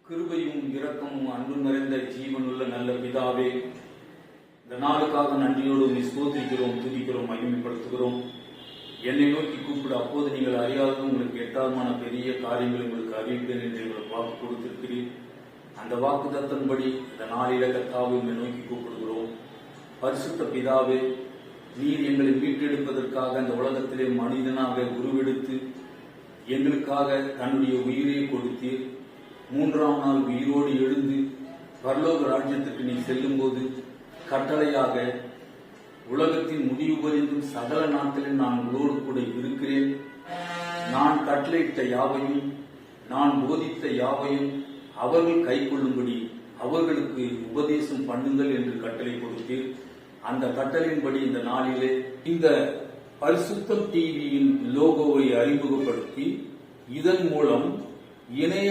கிருபையும் இரக்கமும் அன்பு நிறைந்த ஜீவனுள்ள நல்ல பிதாவே, இந்த நாளுக்காக நன்றியோடு உம்மை ஸ்தோத்திரிக்கிறோம், துதிக்கிறோம், மகிமைப்படுத்துகிறோம். என்னை நோக்கி கூப்பிட, அப்போது நீங்கள் அறியாத உங்களுக்கு எட்டாதமான பெரிய காரியங்களை உங்களுக்கு அறிவிப்பேன் என்று எங்களுக்கு வாக்கு கொடுத்திருக்கிறீர். அந்த வாக்குத்தத்தின்படி இந்த நாளில கர்த்தாவை உம்மை நோக்கி கூப்பிடுகிறோம். பரிசுத்த பிதாவே, நீர் எங்களை மீட்டெடுப்பதற்காக அந்த உலகத்திலே மனிதனாக உருவெடுத்து எங்களுக்காக தன்னுடைய உயிரை கொடுத்தீர். 3ஆம் நாள் உயிரோடு எழுந்து பரலோக ராஜ்யத்துக்கு நீ செல்லும் போது கட்டளையாக, உலகத்தின் முடிவு பரிந்தும் சகல நாட்களில் நான் உங்களோடு கூட இருக்கிறேன், நான் கட்டளையிட்ட யாவையும் நான் போதித்த யாவையும் அவர்கள் கை கொள்ளும்படி அவர்களுக்கு உபதேசம் பண்ணுங்கள் என்று கட்டளை கொடுத்தீர். அந்த கட்டளையின்படி இந்த நாளிலே இந்த பரிசுத்தம் டிவியின் லோகோவை அறிமுகப்படுத்தி இதன் மூலம் இணைய